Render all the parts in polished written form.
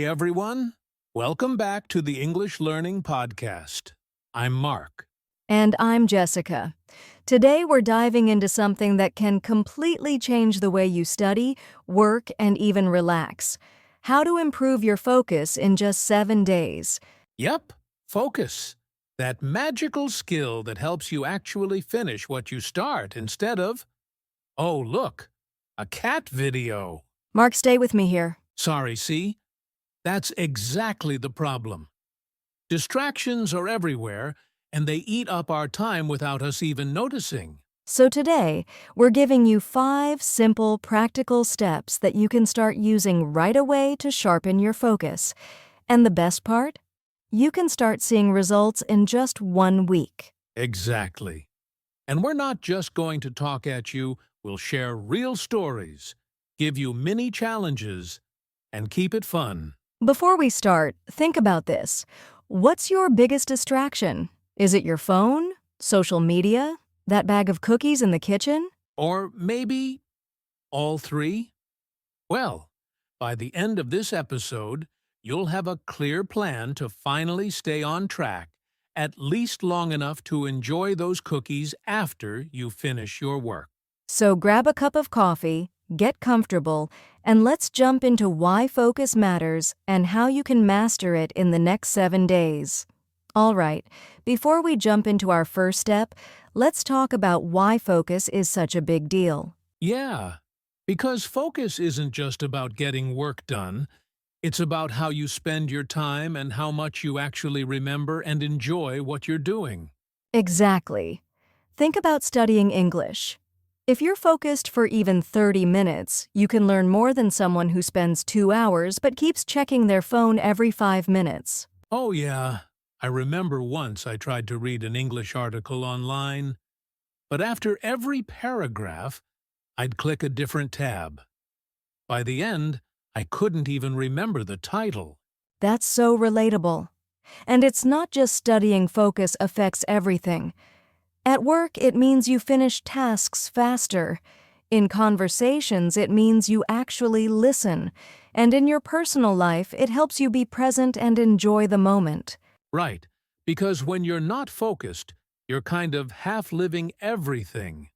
everyone. Welcome back to the English Learning Podcast. I'm Mark. And I'm Jessica. Today we're diving into something that can completely change the way you study, work, and even relax. How to improve your focus in just 7 days. Yep, focus. That magical skill that helps you actually finish what you start instead of, oh, look, a cat video. Mark, stay with me here. Sorry, see? That's exactly the problem. Distractions are everywhere, and they eat up our time without us even noticing. So today, we're giving you 5 simple, practical steps that you can start using right away to sharpen your focus. And the best part? You can start seeing results in just 1 week. Exactly. And we're not just going to talk at you, we'll share real stories, give you mini challenges, and keep it fun. Before we start, think about this. What's your biggest distraction? Is it your phone? Social media? That bag of cookies in the kitchen? Or maybe all three? Well, by the end of this episode, you'll have a clear plan to finally stay on track, at least long enough to enjoy those cookies after you finish your work. So grab a cup of coffee, get comfortable, and let's jump into why focus matters and how you can master it in the next 7 days. All right, before we jump into our first step, let's talk about why focus is such a big deal. Yeah, because focus isn't just about getting work done. It's about how you spend your time and how much you actually remember and enjoy what you're doing. Exactly. Think about studying English. If you're focused for even 30 minutes, you can learn more than someone who spends 2 hours but keeps checking their phone every 5 minutes. Oh yeah, I remember once I tried to read an English article online, but after every paragraph, I'd click a different tab. By the end, I couldn't even remember the title. That's so relatable. And it's not just studying focus affects everything. At work, it means you finish tasks faster. In conversations, it means you actually listen. And in your personal life, it helps you be present and enjoy the moment. Right, because when you're not focused, you're kind of half-living everything.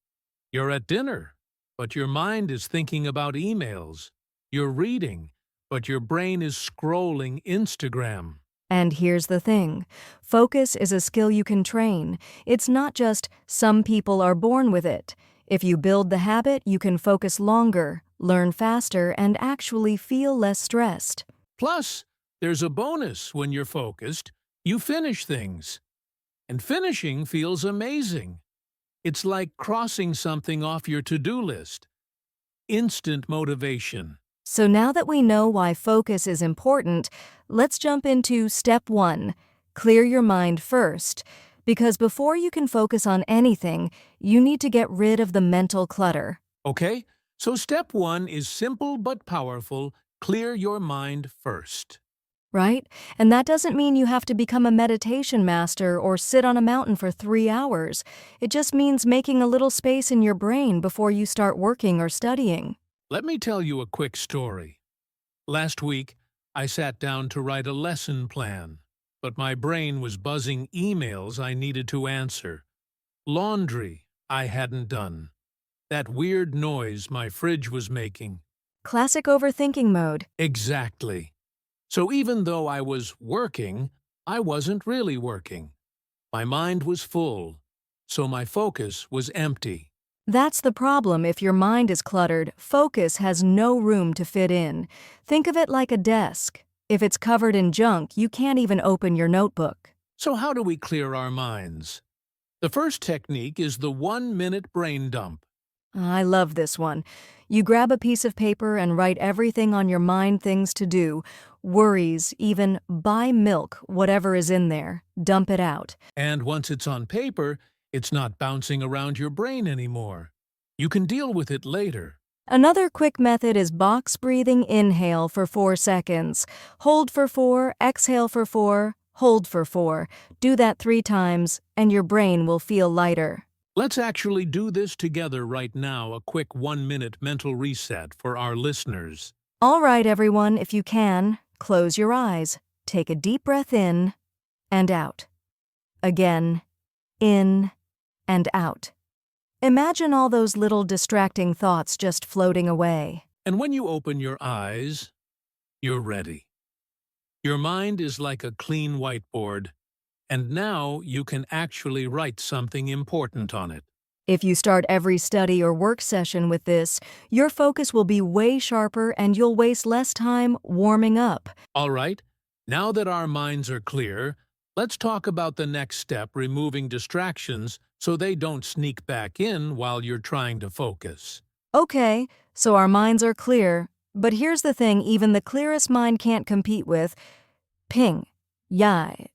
You're at dinner, but your mind is thinking about emails. You're reading, but your brain is scrolling Instagram. And here's the thing. Focus is a skill you can train. It's not just some people are born with it. If you build the habit, you can focus longer, learn faster, and actually feel less stressed. Plus, there's a bonus when you're focused. You finish things. And finishing feels amazing. It's like crossing something off your to-do list. Instant motivation. So now that we know why focus is important, let's jump into step 1. Clear your mind first. Because before you can focus on anything, you need to get rid of the mental clutter. Okay, so step 1 is simple but powerful. Clear your mind first. Right? And that doesn't mean you have to become a meditation master or sit on a mountain for 3 hours. It just means making a little space in your brain before you start working or studying. Let me tell you a quick story. Last week, I sat down to write a lesson plan, but my brain was buzzing emails I needed to answer. Laundry I hadn't done. That weird noise my fridge was making. Classic overthinking mode. Exactly. So even though I was working, I wasn't really working. My mind was full, so my focus was empty. That's the problem. If your mind is cluttered, focus has no room to fit in. Think of it like a desk. If it's covered in junk, you can't even open your notebook. So how do we clear our minds? The first technique is the 1-minute brain dump. I love this one. You grab a piece of paper and write everything on your mind, things to do, worries, even buy milk, whatever is in there. Dump it out. And once it's on paper, it's not bouncing around your brain anymore. You can deal with it later. Another quick method is box breathing. Inhale for 4 seconds. Hold for 4, exhale for 4, hold for 4. Do that 3 times, and your brain will feel lighter. Let's actually do this together right now, a quick 1-minute mental reset for our listeners. All right, everyone, if you can, close your eyes, take a deep breath in and out. Again, in and out. Imagine all those little distracting thoughts just floating away. And when you open your eyes, you're ready. Your mind is like a clean whiteboard, and now you can actually write something important on it. If you start every study or work session with this, your focus will be way sharper and you'll waste less time warming up. All right, now that our minds are clear, let's talk about the next step, removing distractions so they don't sneak back in while you're trying to focus. Okay, so our minds are clear, but here's the thing even the clearest mind can't compete with ping, yai,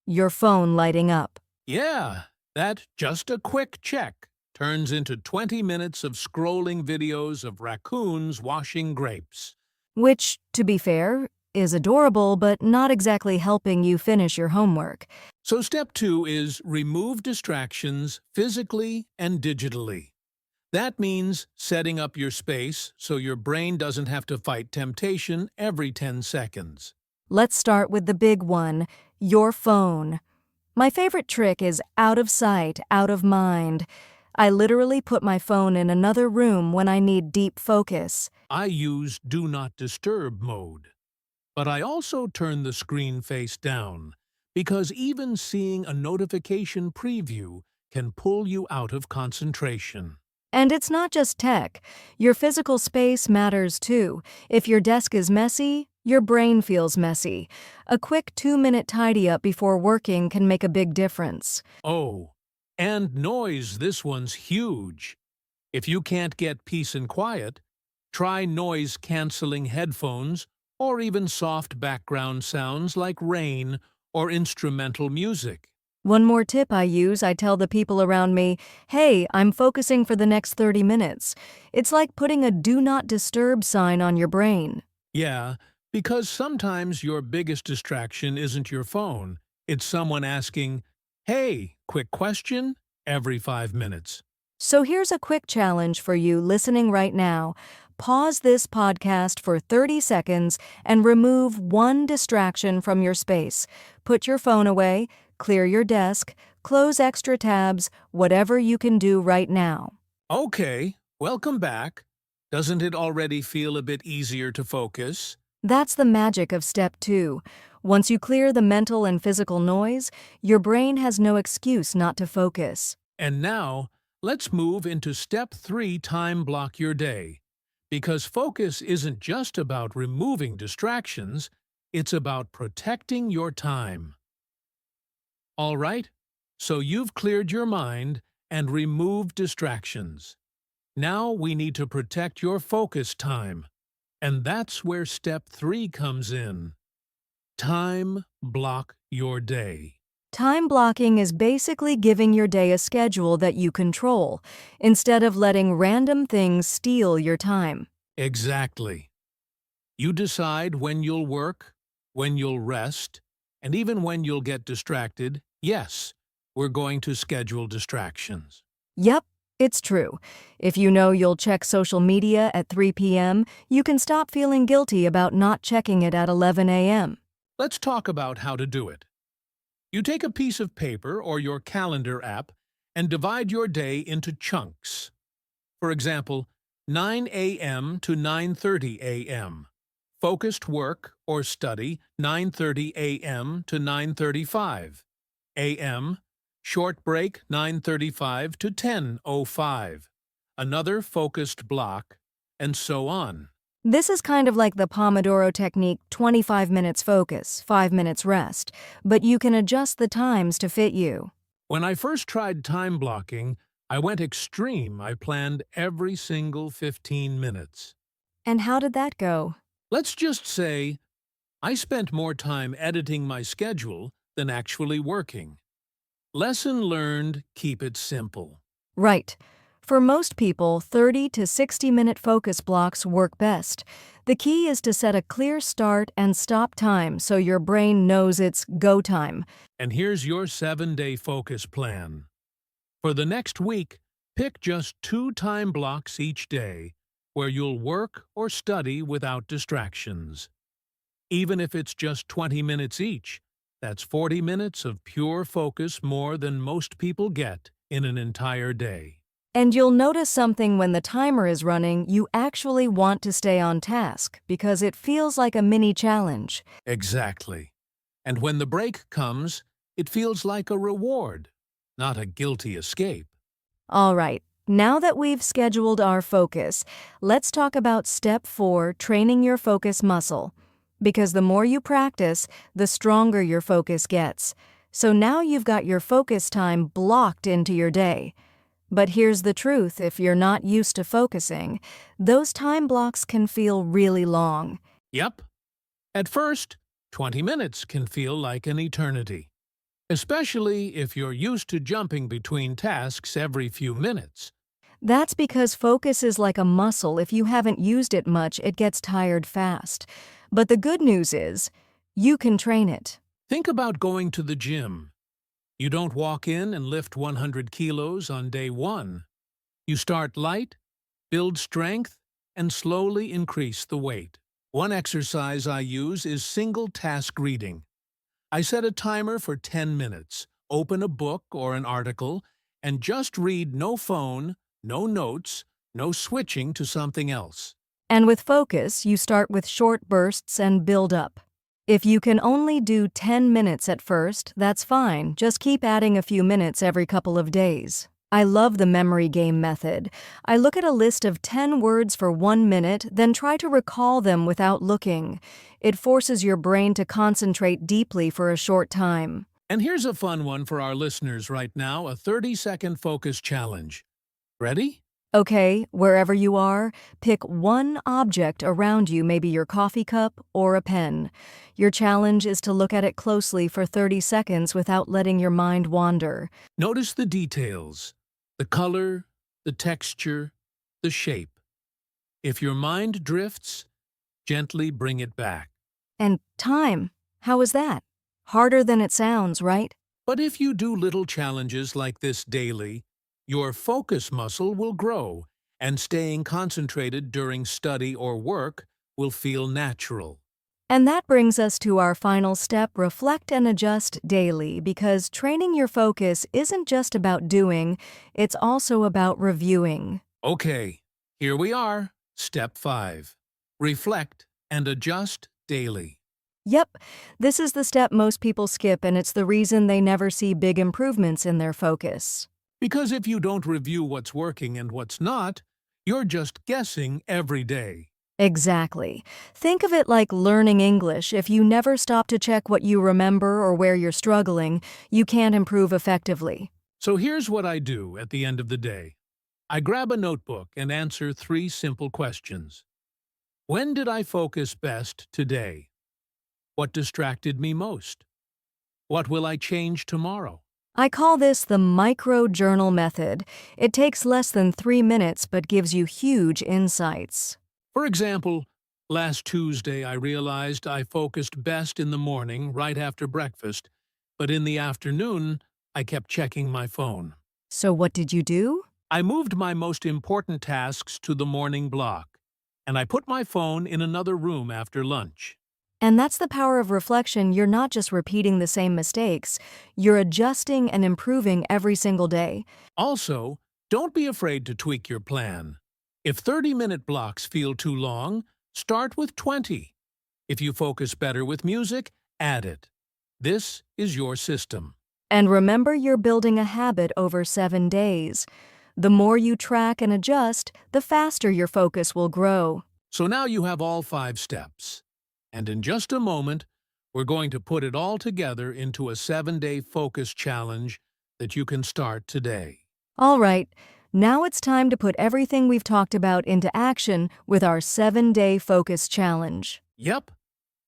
your phone lighting up. Yeah, that just a quick check turns into 20 minutes of scrolling videos of raccoons washing grapes. Which, to be fair, is adorable but not exactly helping you finish your homework. So step 2 is remove distractions physically and digitally. That means setting up your space so your brain doesn't have to fight temptation every 10 seconds. Let's start with the big one, your phone. My favorite trick is out of sight, out of mind. I literally put my phone in another room when I need deep focus. I use Do Not Disturb mode. But I also turn the screen face down, because even seeing a notification preview can pull you out of concentration. And it's not just tech. Your physical space matters too. If your desk is messy, your brain feels messy. A quick 2-minute tidy up before working can make a big difference. Oh, and noise, this one's huge. If you can't get peace and quiet, try noise-canceling headphones or even soft background sounds like rain or instrumental music. One more tip I use, I tell the people around me, hey, I'm focusing for the next 30 minutes. It's like putting a do not disturb sign on your brain. Yeah, because sometimes your biggest distraction isn't your phone. It's someone asking, "Hey, quick question?" every 5 minutes. So here's a quick challenge for you listening right now. Pause this podcast for 30 seconds and remove one distraction from your space. Put your phone away, clear your desk, close extra tabs, whatever you can do right now. Okay, welcome back. Doesn't it already feel a bit easier to focus? That's the magic of step 2. Once you clear the mental and physical noise, your brain has no excuse not to focus. And now, let's move into step 3, time block your day. Because focus isn't just about removing distractions, it's about protecting your time. All right, so you've cleared your mind and removed distractions. Now we need to protect your focus time. And that's where step 3 comes in. Time block your day. Time blocking is basically giving your day a schedule that you control, instead of letting random things steal your time. Exactly. You decide when you'll work, when you'll rest, and even when you'll get distracted. Yes, we're going to schedule distractions. Yep, it's true. If you know you'll check social media at 3 p.m., you can stop feeling guilty about not checking it at 11 a.m. Let's talk about how to do it. You take a piece of paper or your calendar app and divide your day into chunks. For example, 9 a.m. to 9:30 a.m. Focused work or study, 9:30 a.m. to 9:35 a.m. Short break, 9:35 to 10:05. Another focused block, and so on. This is kind of like the Pomodoro technique, 25 minutes focus, 5 minutes rest, but you can adjust the times to fit you. When I first tried time blocking, I went extreme. I planned every single 15 minutes. And how did that go? Let's just say I spent more time editing my schedule than actually working. Lesson learned, keep it simple. Right. For most people, 30 to 60-minute focus blocks work best. The key is to set a clear start and stop time so your brain knows it's go time. And here's your 7-day focus plan. For the next week, pick just 2 time blocks each day where you'll work or study without distractions. Even if it's just 20 minutes each, that's 40 minutes of pure focus more than most people get in an entire day. And you'll notice something when the timer is running, you actually want to stay on task because it feels like a mini challenge. Exactly. And when the break comes, it feels like a reward, not a guilty escape. All right, now that we've scheduled our focus, let's talk about step 4, training your focus muscle. Because the more you practice, the stronger your focus gets. So now you've got your focus time blocked into your day. But here's the truth, if you're not used to focusing, those time blocks can feel really long. Yep. At first, 20 minutes can feel like an eternity, especially if you're used to jumping between tasks every few minutes. That's because focus is like a muscle. If you haven't used it much, it gets tired fast. But the good news is, you can train it. Think about going to the gym. You don't walk in and lift 100 kilos on day one. You start light, build strength, and slowly increase the weight. One exercise I use is single-task reading. I set a timer for 10 minutes, open a book or an article, and just read. No phone, no notes, no switching to something else. And with focus, you start with short bursts and build up. If you can only do 10 minutes at first, that's fine. Just keep adding a few minutes every couple of days. I love the memory game method. I look at a list of 10 words for 1 minute, then try to recall them without looking. It forces your brain to concentrate deeply for a short time. And here's a fun one for our listeners right now, a 30-second focus challenge. Ready? Okay, wherever you are, pick one object around you, maybe your coffee cup or a pen. Your challenge is to look at it closely for 30 seconds without letting your mind wander. Notice the details, the color, the texture, the shape. If your mind drifts, gently bring it back. And time, how is that? Harder than it sounds, right? But if you do little challenges like this daily, your focus muscle will grow, and staying concentrated during study or work will feel natural. And that brings us to our final step, reflect and adjust daily, because training your focus isn't just about doing, it's also about reviewing. Okay, here we are. Step 5. Reflect and adjust daily. Yep, this is the step most people skip, and it's the reason they never see big improvements in their focus. Because if you don't review what's working and what's not, you're just guessing every day. Exactly. Think of it like learning English. If you never stop to check what you remember or where you're struggling, you can't improve effectively. So here's what I do at the end of the day. I grab a notebook and answer 3 simple questions. When did I focus best today? What distracted me most? What will I change tomorrow? I call this the micro-journal method. It takes less than 3 minutes but gives you huge insights. For example, last Tuesday I realized I focused best in the morning right after breakfast, but in the afternoon I kept checking my phone. So what did you do? I moved my most important tasks to the morning block, and I put my phone in another room after lunch. And that's the power of reflection. You're not just repeating the same mistakes, you're adjusting and improving every single day. Also, don't be afraid to tweak your plan. If 30-minute blocks feel too long, start with 20. If you focus better with music, add it. This is your system. And remember, you're building a habit over 7 days. The more you track and adjust, the faster your focus will grow. So now you have all 5 steps. And in just a moment, we're going to put it all together into a 7-day focus challenge that you can start today. All right, now it's time to put everything we've talked about into action with our 7-day focus challenge. Yep,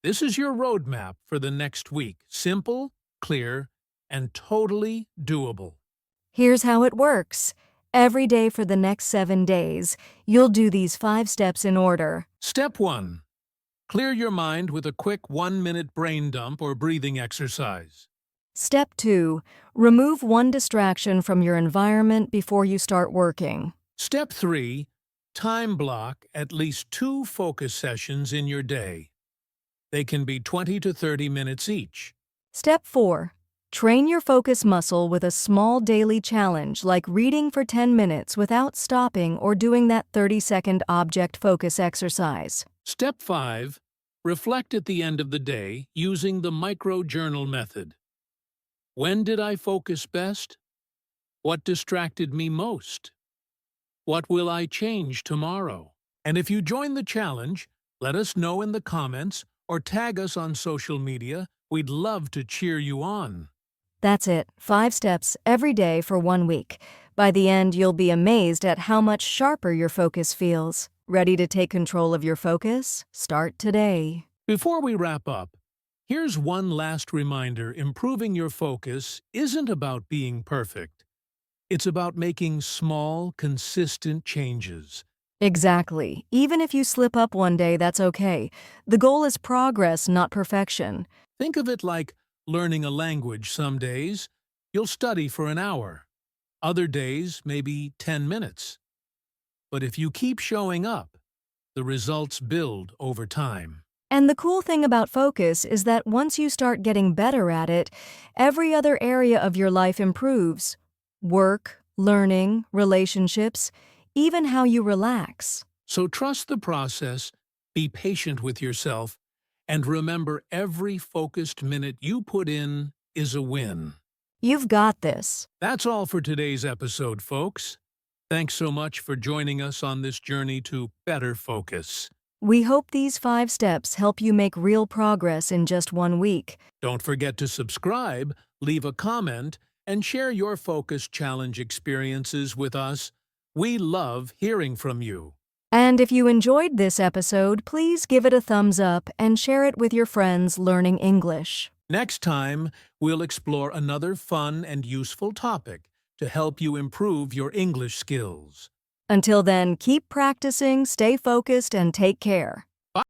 this is your roadmap for the next week. Simple, clear, and totally doable. Here's how it works. Every day for the next 7 days, you'll do these 5 steps in order. Step 1. Clear your mind with a quick 1-minute brain dump or breathing exercise. Step 2. Remove one distraction from your environment before you start working. Step 3. Time block at least 2 focus sessions in your day. They can be 20 to 30 minutes each. Step 4. Train your focus muscle with a small daily challenge like reading for 10 minutes without stopping or doing that 30-second object focus exercise. Step 5. Reflect at the end of the day using the micro-journal method. When did I focus best? What distracted me most? What will I change tomorrow? And if you join the challenge, let us know in the comments or tag us on social media. We'd love to cheer you on. That's it, 5 steps every day for 1 week. By the end, you'll be amazed at how much sharper your focus feels. Ready to take control of your focus? Start today. Before we wrap up, here's one last reminder: improving your focus isn't about being perfect. It's about making small, consistent changes. Exactly. Even if you slip up one day, that's okay. The goal is progress, not perfection. Think of it like learning a language. Some days, you'll study for an hour. Other days, maybe 10 minutes. But if you keep showing up, the results build over time. And the cool thing about focus is that once you start getting better at it, every other area of your life improves. Work, learning, relationships, even how you relax. So trust the process, be patient with yourself, and remember, every focused minute you put in is a win. You've got this. That's all for today's episode, folks. Thanks so much for joining us on this journey to better focus. We hope these 5 steps help you make real progress in just 1 week. Don't forget to subscribe, leave a comment, and share your focus challenge experiences with us. We love hearing from you. And if you enjoyed this episode, please give it a thumbs up and share it with your friends learning English. Next time, we'll explore another fun and useful topic to help you improve your English skills. Until then, keep practicing, stay focused, and take care.